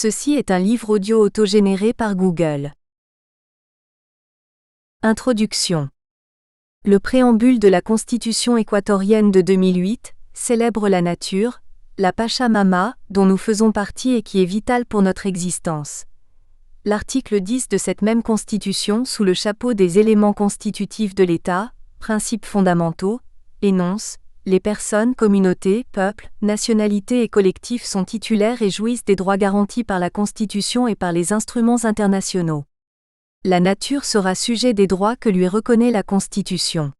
Ceci est un livre audio autogénéré par Google. Introduction. Le préambule de la Constitution équatorienne de 2008 célèbre la nature, la Pachamama, dont nous faisons partie et qui est vitale pour notre existence. L'article 10 de cette même Constitution, sous le chapeau des éléments constitutifs de l'État, principes fondamentaux, énonce: les personnes, communautés, peuples, nationalités et collectifs sont titulaires et jouissent des droits garantis par la Constitution et par les instruments internationaux. La nature sera sujet des droits que lui reconnaît la Constitution.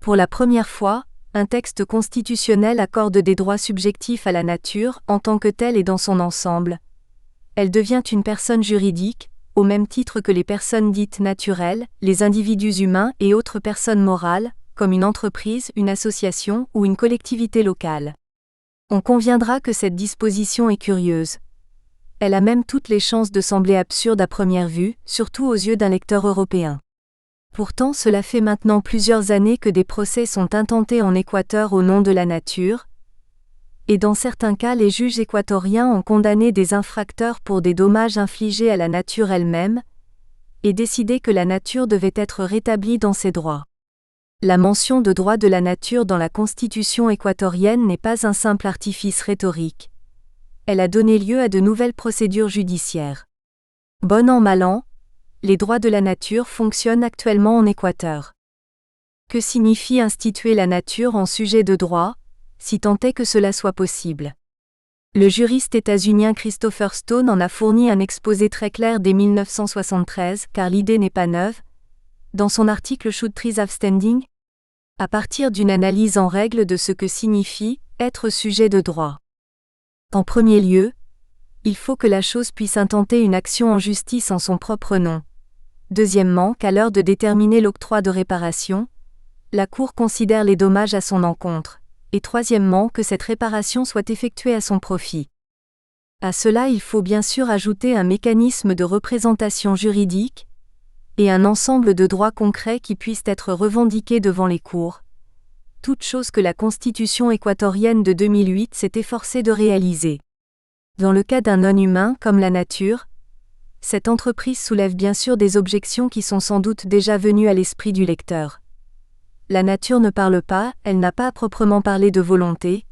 Pour la première fois, un texte constitutionnel accorde des droits subjectifs à la nature en tant que telle et dans son ensemble. Elle devient une personne juridique, au même titre que les personnes dites naturelles, les individus humains et autres personnes morales, comme une entreprise, une association ou une collectivité locale. On conviendra que cette disposition est curieuse. Elle a même toutes les chances de sembler absurde à première vue, surtout aux yeux d'un lecteur européen. Pourtant, cela fait maintenant plusieurs années que des procès sont intentés en Équateur au nom de la nature, et dans certains cas les juges équatoriens ont condamné des infracteurs pour des dommages infligés à la nature elle-même, et décidé que la nature devait être rétablie dans ses droits. La mention de droit de la nature dans la Constitution équatorienne n'est pas un simple artifice rhétorique. Elle a donné lieu à de nouvelles procédures judiciaires. Bon an mal an, les droits de la nature fonctionnent actuellement en Équateur. Que signifie instituer la nature en sujet de droit, si tant est que cela soit possible? Le juriste états-unien Christopher Stone en a fourni un exposé très clair dès 1973, car l'idée n'est pas neuve, dans son article Should Trees Have Standing? À partir d'une analyse en règle de ce que signifie être sujet de droit. En premier lieu, il faut que la chose puisse intenter une action en justice en son propre nom. Deuxièmement, qu'à l'heure de déterminer l'octroi de réparation, la Cour considère les dommages à son encontre. Et troisièmement, que cette réparation soit effectuée à son profit. À cela, il faut bien sûr ajouter un mécanisme de représentation juridique et un ensemble de droits concrets qui puissent être revendiqués devant les cours. Toute chose que la Constitution équatorienne de 2008 s'est efforcée de réaliser. Dans le cas d'un non-humain comme la nature, cette entreprise soulève bien sûr des objections qui sont sans doute déjà venues à l'esprit du lecteur. La nature ne parle pas, elle n'a pas à proprement parler de volonté.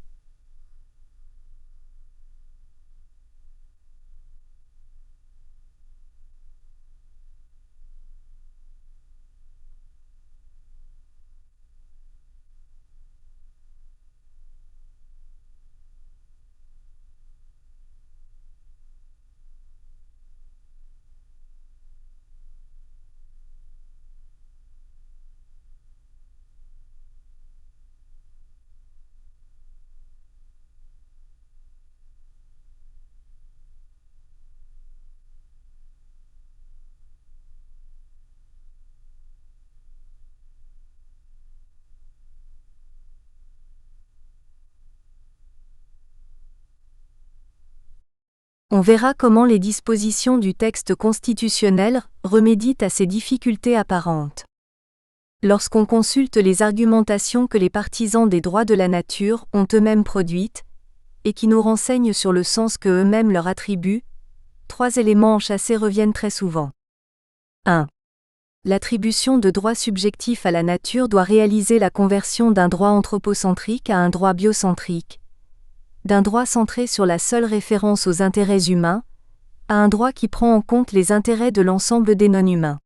On verra comment les dispositions du texte constitutionnel remédient à ces difficultés apparentes. Lorsqu'on consulte les argumentations que les partisans des droits de la nature ont eux-mêmes produites, et qui nous renseignent sur le sens que eux-mêmes leur attribuent, trois éléments enchâssés reviennent très souvent. 1. L'attribution de droits subjectifs à la nature doit réaliser la conversion d'un droit anthropocentrique à un droit biocentrique, d'un droit centré sur la seule référence aux intérêts humains, à un droit qui prend en compte les intérêts de l'ensemble des non-humains.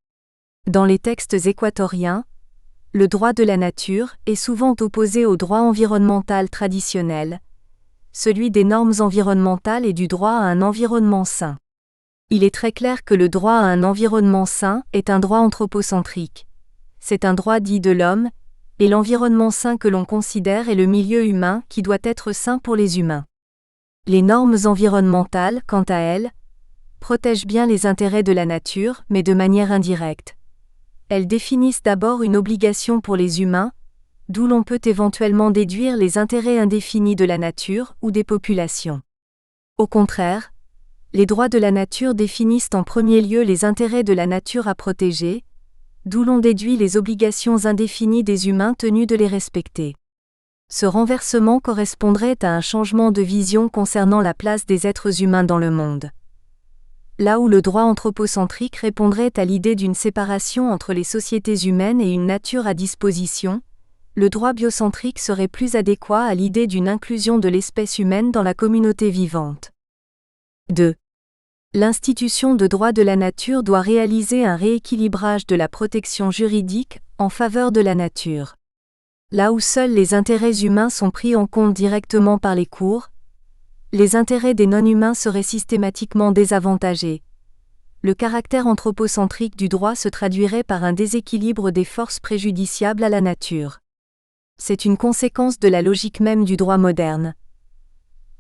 Dans les textes équatoriens, le droit de la nature est souvent opposé au droit environnemental traditionnel, celui des normes environnementales et du droit à un environnement sain. Il est très clair que le droit à un environnement sain est un droit anthropocentrique. C'est un droit dit de l'homme, et l'environnement sain que l'on considère est le milieu humain qui doit être sain pour les humains. Les normes environnementales, quant à elles, protègent bien les intérêts de la nature, mais de manière indirecte. Elles définissent d'abord une obligation pour les humains, d'où l'on peut éventuellement déduire les intérêts indéfinis de la nature ou des populations. Au contraire, les droits de la nature définissent en premier lieu les intérêts de la nature à protéger, d'où l'on déduit les obligations indéfinies des humains tenus de les respecter. Ce renversement correspondrait à un changement de vision concernant la place des êtres humains dans le monde. là où le droit anthropocentrique répondrait à l'idée d'une séparation entre les sociétés humaines et une nature à disposition, le droit biocentrique serait plus adéquat à l'idée d'une inclusion de l'espèce humaine dans la communauté vivante. 2. L'institution de droit de la nature doit réaliser un rééquilibrage de la protection juridique en faveur de la nature. Là où seuls les intérêts humains sont pris en compte directement par les cours, les intérêts des non-humains seraient systématiquement désavantagés. Le caractère anthropocentrique du droit se traduirait par un déséquilibre des forces préjudiciables à la nature. C'est une conséquence de la logique même du droit moderne.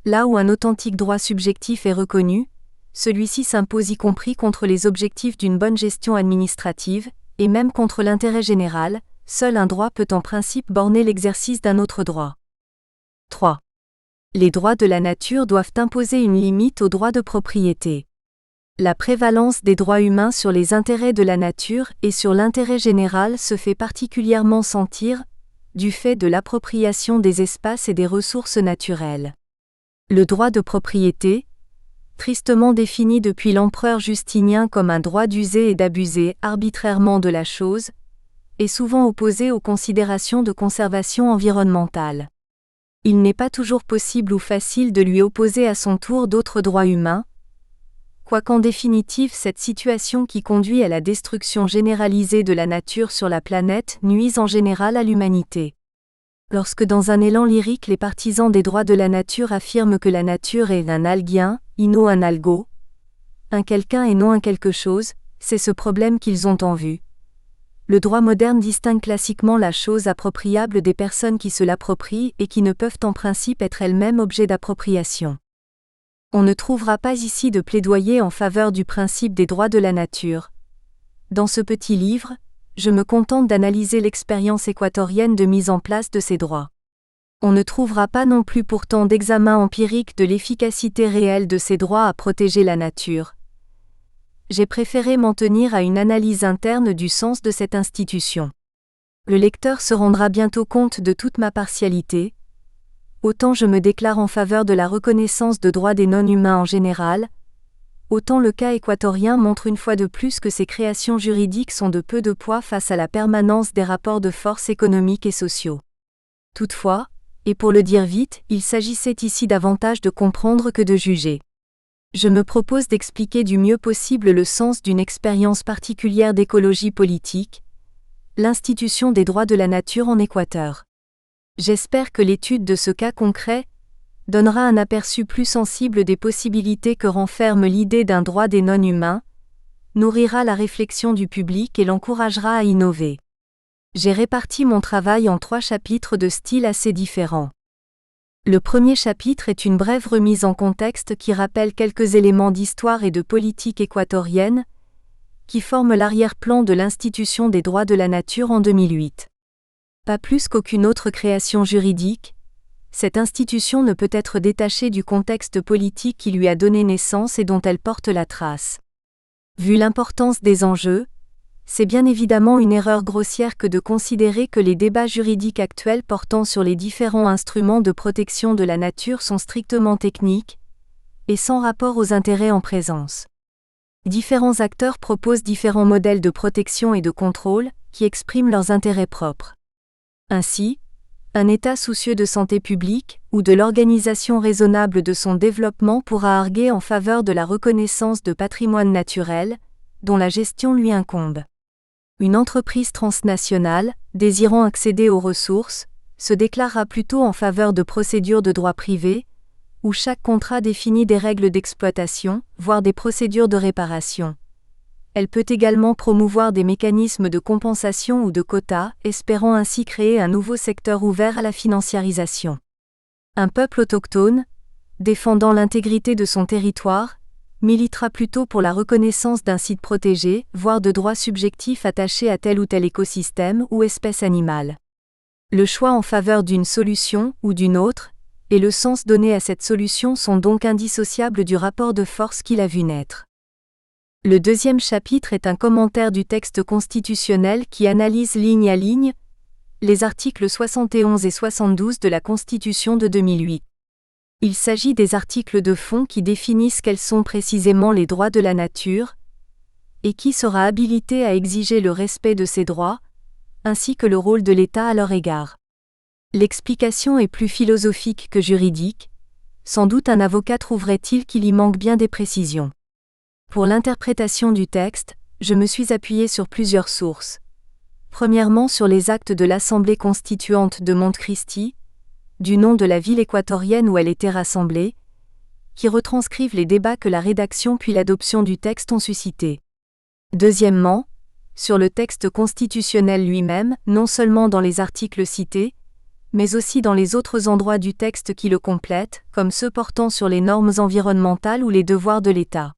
Là où un authentique droit subjectif est reconnu, celui-ci s'impose y compris contre les objectifs d'une bonne gestion administrative, et même contre l'intérêt général. Seul un droit peut en principe borner l'exercice d'un autre droit. 3. Les droits de la nature doivent imposer une limite aux droits de propriété. La prévalence des droits humains sur les intérêts de la nature et sur l'intérêt général se fait particulièrement sentir, du fait de l'appropriation des espaces et des ressources naturelles. Le droit de propriété, tristement défini depuis l'empereur Justinien comme un droit d'user et d'abuser arbitrairement de la chose, est souvent opposé aux considérations de conservation environnementale. Il n'est pas toujours possible ou facile de lui opposer à son tour d'autres droits humains, quoiqu'en définitive cette situation qui conduit à la destruction généralisée de la nature sur la planète nuise en général à l'humanité. Lorsque dans un élan lyrique les partisans des droits de la nature affirment que la nature est un alguien, ino un algo, un quelqu'un et non un quelque chose, c'est ce problème qu'ils ont en vue. Le droit moderne distingue classiquement la chose appropriable des personnes qui se l'approprient et qui ne peuvent en principe être elles-mêmes objet d'appropriation. On ne trouvera pas ici de plaidoyer en faveur du principe des droits de la nature. Dans ce petit livre, je me contente d'analyser l'expérience équatorienne de mise en place de ces droits. On ne trouvera pas non plus pourtant d'examen empirique de l'efficacité réelle de ces droits à protéger la nature. J'ai préféré m'en tenir à une analyse interne du sens de cette institution. Le lecteur se rendra bientôt compte de toute ma partialité. Autant je me déclare en faveur de la reconnaissance de droits des non-humains en général, autant le cas équatorien montre une fois de plus que ces créations juridiques sont de peu de poids face à la permanence des rapports de force économiques et sociaux. Toutefois, et pour le dire vite, il s'agissait ici davantage de comprendre que de juger. Je me propose d'expliquer du mieux possible le sens d'une expérience particulière d'écologie politique, l'institution des droits de la nature en Équateur. J'espère que l'étude de ce cas concret donnera un aperçu plus sensible des possibilités que renferme l'idée d'un droit des non-humains, nourrira la réflexion du public et l'encouragera à innover. J'ai réparti mon travail en 3 chapitres de style assez différents. Le premier chapitre est une brève remise en contexte qui rappelle quelques éléments d'histoire et de politique équatorienne, qui forment l'arrière-plan de l'institution des droits de la nature en 2008. Pas plus qu'aucune autre création juridique, cette institution ne peut être détachée du contexte politique qui lui a donné naissance et dont elle porte la trace. Vu l'importance des enjeux, c'est bien évidemment une erreur grossière que de considérer que les débats juridiques actuels portant sur les différents instruments de protection de la nature sont strictement techniques et sans rapport aux intérêts en présence. Différents acteurs proposent différents modèles de protection et de contrôle qui expriment leurs intérêts propres. Ainsi, un État soucieux de santé publique ou de l'organisation raisonnable de son développement pourra arguer en faveur de la reconnaissance de patrimoine naturel, dont la gestion lui incombe. Une entreprise transnationale, désirant accéder aux ressources, se déclarera plutôt en faveur de procédures de droit privé, où chaque contrat définit des règles d'exploitation, voire des procédures de réparation. Elle peut également promouvoir des mécanismes de compensation ou de quotas, espérant ainsi créer un nouveau secteur ouvert à la financiarisation. Un peuple autochtone, défendant l'intégrité de son territoire, militera plutôt pour la reconnaissance d'un site protégé, voire de droits subjectifs attachés à tel ou tel écosystème ou espèce animale. Le choix en faveur d'une solution ou d'une autre, et le sens donné à cette solution sont donc indissociables du rapport de force qui l'a vu naître. Le deuxième chapitre est un commentaire du texte constitutionnel qui analyse ligne à ligne les articles 71 et 72 de la Constitution de 2008. Il s'agit des articles de fond qui définissent quels sont précisément les droits de la nature, et qui sera habilité à exiger le respect de ces droits, ainsi que le rôle de l'État à leur égard. L'explication est plus philosophique que juridique, sans doute un avocat trouverait-il qu'il y manque bien des précisions. Pour l'interprétation du texte, je me suis appuyé sur plusieurs sources. Premièrement sur les actes de l'Assemblée constituante de Monte Cristi, du nom de la ville équatorienne où elle était rassemblée, qui retranscrivent les débats que la rédaction puis l'adoption du texte ont suscités. Deuxièmement, sur le texte constitutionnel lui-même, non seulement dans les articles cités, mais aussi dans les autres endroits du texte qui le complètent, comme ceux portant sur les normes environnementales ou les devoirs de l'État.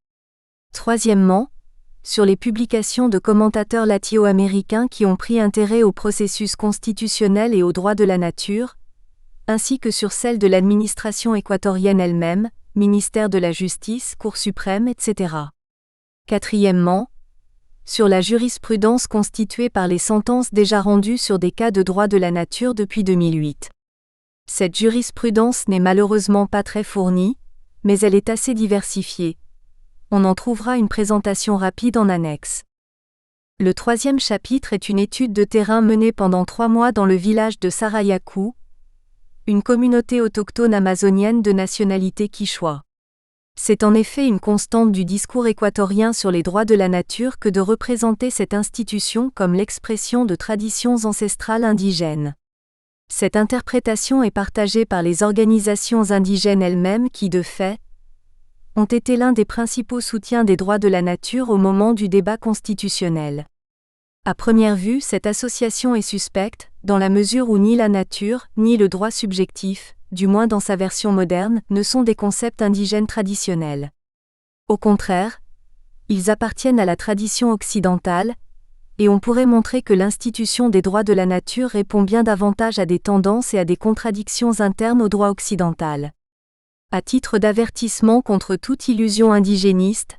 Troisièmement, sur les publications de commentateurs latino-américains qui ont pris intérêt au processus constitutionnel et aux droits de la nature, ainsi que sur celles de l'administration équatorienne elle-même, ministère de la Justice, Cour suprême, etc. Quatrièmement, sur la jurisprudence constituée par les sentences déjà rendues sur des cas de droit de la nature depuis 2008. Cette jurisprudence n'est malheureusement pas très fournie, mais elle est assez diversifiée. On en trouvera une présentation rapide en annexe. Le troisième chapitre est une étude de terrain menée pendant 3 mois dans le village de Sarayaku, une communauté autochtone amazonienne de nationalité quichua. C'est en effet une constante du discours équatorien sur les droits de la nature que de représenter cette institution comme l'expression de traditions ancestrales indigènes. Cette interprétation est partagée par les organisations indigènes elles-mêmes qui, de fait, ont été l'un des principaux soutiens des droits de la nature au moment du débat constitutionnel. À première vue, cette association est suspecte, dans la mesure où ni la nature, ni le droit subjectif, du moins dans sa version moderne, ne sont des concepts indigènes traditionnels. Au contraire, ils appartiennent à la tradition occidentale, et on pourrait montrer que l'institution des droits de la nature répond bien davantage à des tendances et à des contradictions internes au droit occidental. À titre d'avertissement contre toute illusion indigéniste,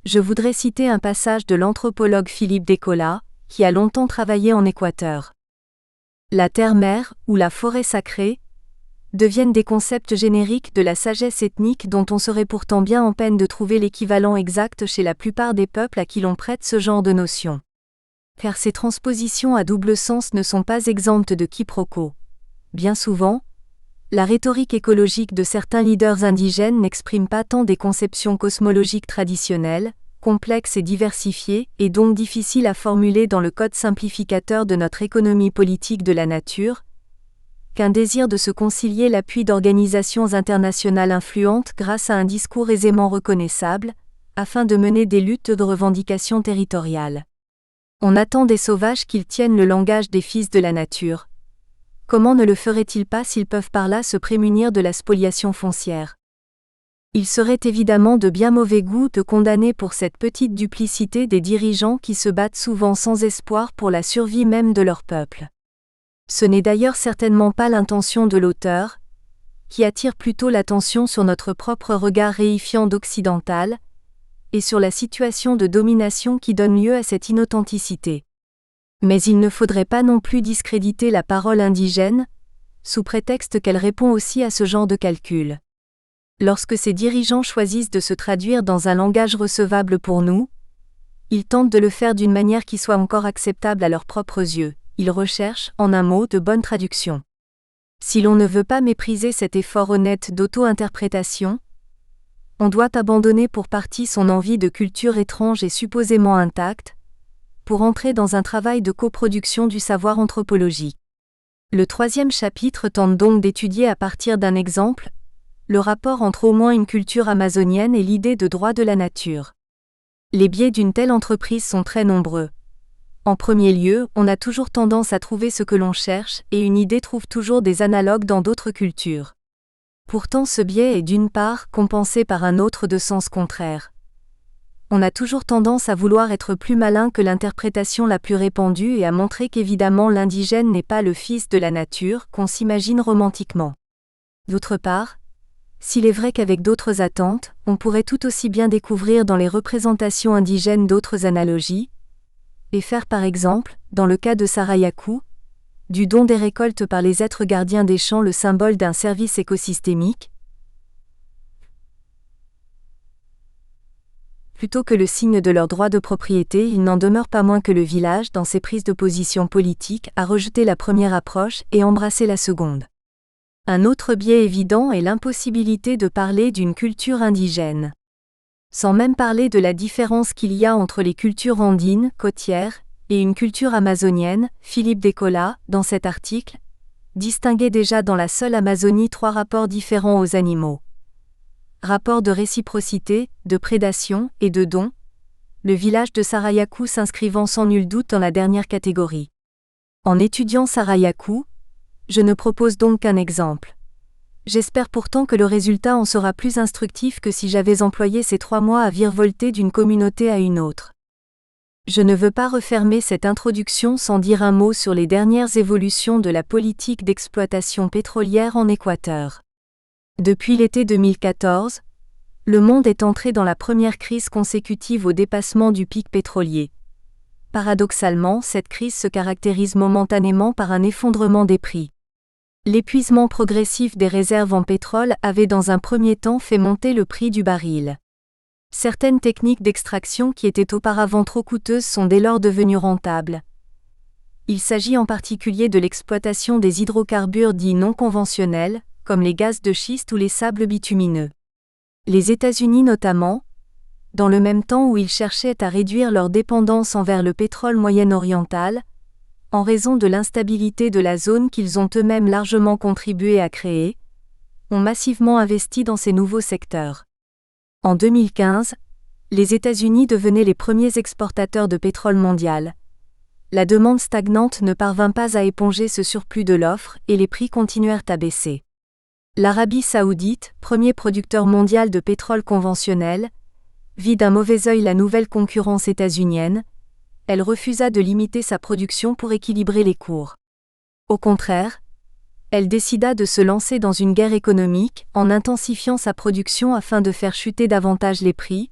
je voudrais citer un passage de l'anthropologue Philippe Descola, qui a longtemps travaillé en Équateur. La terre-mère, ou la forêt sacrée, deviennent des concepts génériques de la sagesse ethnique dont on serait pourtant bien en peine de trouver l'équivalent exact chez la plupart des peuples à qui l'on prête ce genre de notion. Car ces transpositions à double sens ne sont pas exemptes de quiproquos. Bien souvent, la rhétorique écologique de certains leaders indigènes n'exprime pas tant des conceptions cosmologiques traditionnelles, complexes et diversifiées, et donc difficiles à formuler dans le code simplificateur de notre économie politique de la nature, qu'un désir de se concilier l'appui d'organisations internationales influentes grâce à un discours aisément reconnaissable, afin de mener des luttes de revendication territoriales. On attend des sauvages qu'ils tiennent le langage des fils de la nature. Comment ne le feraient-ils pas s'ils peuvent par là se prémunir de la spoliation foncière ? Il serait évidemment de bien mauvais goût de condamner pour cette petite duplicité des dirigeants qui se battent souvent sans espoir pour la survie même de leur peuple. Ce n'est d'ailleurs certainement pas l'intention de l'auteur, qui attire plutôt l'attention sur notre propre regard réifiant d'occidental, et sur la situation de domination qui donne lieu à cette inauthenticité. Mais il ne faudrait pas non plus discréditer la parole indigène, sous prétexte qu'elle répond aussi à ce genre de calcul. Lorsque ces dirigeants choisissent de se traduire dans un langage recevable pour nous, ils tentent de le faire d'une manière qui soit encore acceptable à leurs propres yeux. Ils recherchent, en un mot, de bonnes traductions. Si l'on ne veut pas mépriser cet effort honnête d'auto-interprétation, on doit abandonner pour partie son envie de culture étrange et supposément intacte, pour entrer dans un travail de coproduction du savoir anthropologique. Le troisième chapitre tente donc d'étudier à partir d'un exemple, le rapport entre au moins une culture amazonienne et l'idée de droit de la nature. Les biais d'une telle entreprise sont très nombreux. En premier lieu, on a toujours tendance à trouver ce que l'on cherche, et une idée trouve toujours des analogues dans d'autres cultures. Pourtant ce biais est d'une part compensé par un autre de sens contraire. On a toujours tendance à vouloir être plus malin que l'interprétation la plus répandue et à montrer qu'évidemment l'indigène n'est pas le fils de la nature qu'on s'imagine romantiquement. D'autre part, s'il est vrai qu'avec d'autres attentes, on pourrait tout aussi bien découvrir dans les représentations indigènes d'autres analogies, et faire par exemple, dans le cas de Sarayaku, du don des récoltes par les êtres gardiens des champs le symbole d'un service écosystémique, Plutôt que le signe de leur droit de propriété, il n'en demeure pas moins que le village, dans ses prises de position politiques, a rejeté la première approche et embrassé la seconde. Un autre biais évident est l'impossibilité de parler d'une culture indigène. Sans même parler de la différence qu'il y a entre les cultures andines, côtières, et une culture amazonienne, Philippe Descola, dans cet article, distinguait déjà dans la seule Amazonie 3 rapports différents aux animaux. Rapport de réciprocité, de prédation et de don, le village de Sarayaku s'inscrivant sans nul doute dans la dernière catégorie. En étudiant Sarayaku, je ne propose donc qu'un exemple. J'espère pourtant que le résultat en sera plus instructif que si j'avais employé ces 3 mois à virevolter d'une communauté à une autre. Je ne veux pas refermer cette introduction sans dire un mot sur les dernières évolutions de la politique d'exploitation pétrolière en Équateur. Depuis l'été 2014, le monde est entré dans la première crise consécutive au dépassement du pic pétrolier. Paradoxalement, cette crise se caractérise momentanément par un effondrement des prix. L'épuisement progressif des réserves en pétrole avait dans un premier temps fait monter le prix du baril. Certaines techniques d'extraction qui étaient auparavant trop coûteuses sont dès lors devenues rentables. Il s'agit en particulier de l'exploitation des hydrocarbures dits non conventionnels, comme les gaz de schiste ou les sables bitumineux. Les États-Unis notamment, dans le même temps où ils cherchaient à réduire leur dépendance envers le pétrole moyen-oriental, en raison de l'instabilité de la zone qu'ils ont eux-mêmes largement contribué à créer, ont massivement investi dans ces nouveaux secteurs. En 2015, les États-Unis devenaient les premiers exportateurs de pétrole mondial. La demande stagnante ne parvint pas à éponger ce surplus de l'offre et les prix continuèrent à baisser. L'Arabie saoudite, premier producteur mondial de pétrole conventionnel, vit d'un mauvais œil la nouvelle concurrence états-unienne. Elle refusa de limiter sa production pour équilibrer les cours. Au contraire, elle décida de se lancer dans une guerre économique en intensifiant sa production afin de faire chuter davantage les prix,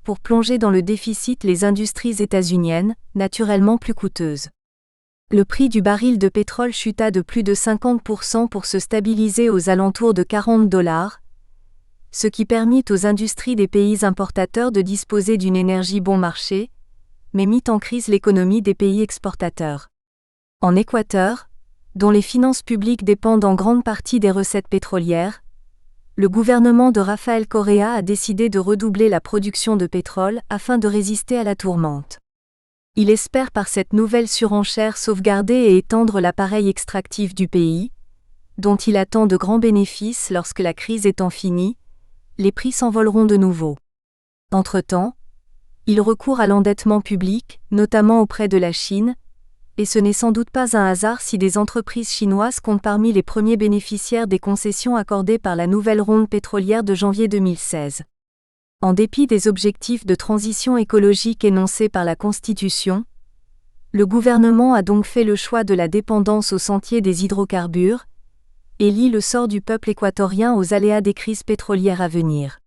pour plonger dans le déficit les industries états-uniennes, naturellement plus coûteuses. Le prix du baril de pétrole chuta de plus de 50% pour se stabiliser aux alentours de $40, ce qui permit aux industries des pays importateurs de disposer d'une énergie bon marché, mais mit en crise l'économie des pays exportateurs. En Équateur, dont les finances publiques dépendent en grande partie des recettes pétrolières, le gouvernement de Rafael Correa a décidé de redoubler la production de pétrole afin de résister à la tourmente. Il espère par cette nouvelle surenchère sauvegarder et étendre l'appareil extractif du pays, dont il attend de grands bénéfices lorsque la crise étant finie, les prix s'envoleront de nouveau. Entre-temps, il recourt à l'endettement public, notamment auprès de la Chine, et ce n'est sans doute pas un hasard si des entreprises chinoises comptent parmi les premiers bénéficiaires des concessions accordées par la nouvelle ronde pétrolière de janvier 2016. En dépit des objectifs de transition écologique énoncés par la Constitution, le gouvernement a donc fait le choix de la dépendance au sentier des hydrocarbures, et lie le sort du peuple équatorien aux aléas des crises pétrolières à venir.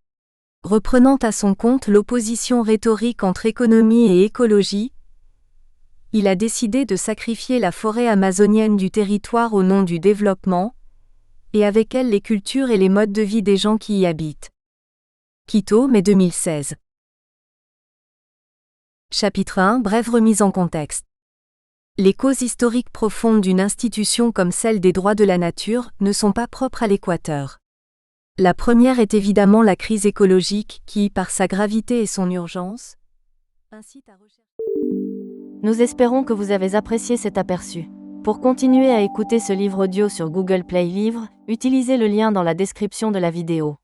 Reprenant à son compte l'opposition rhétorique entre économie et écologie, il a décidé de sacrifier la forêt amazonienne du territoire au nom du développement, et avec elle les cultures et les modes de vie des gens qui y habitent. Quito, mai 2016. Chapitre 1. Brève remise en contexte. Les causes historiques profondes d'une institution comme celle des droits de la nature ne sont pas propres à l'Équateur. La première est évidemment la crise écologique qui, par sa gravité et son urgence, incite à rechercher. Nous espérons que vous avez apprécié cet aperçu. Pour continuer à écouter ce livre audio sur Google Play Livres, utilisez le lien dans la description de la vidéo.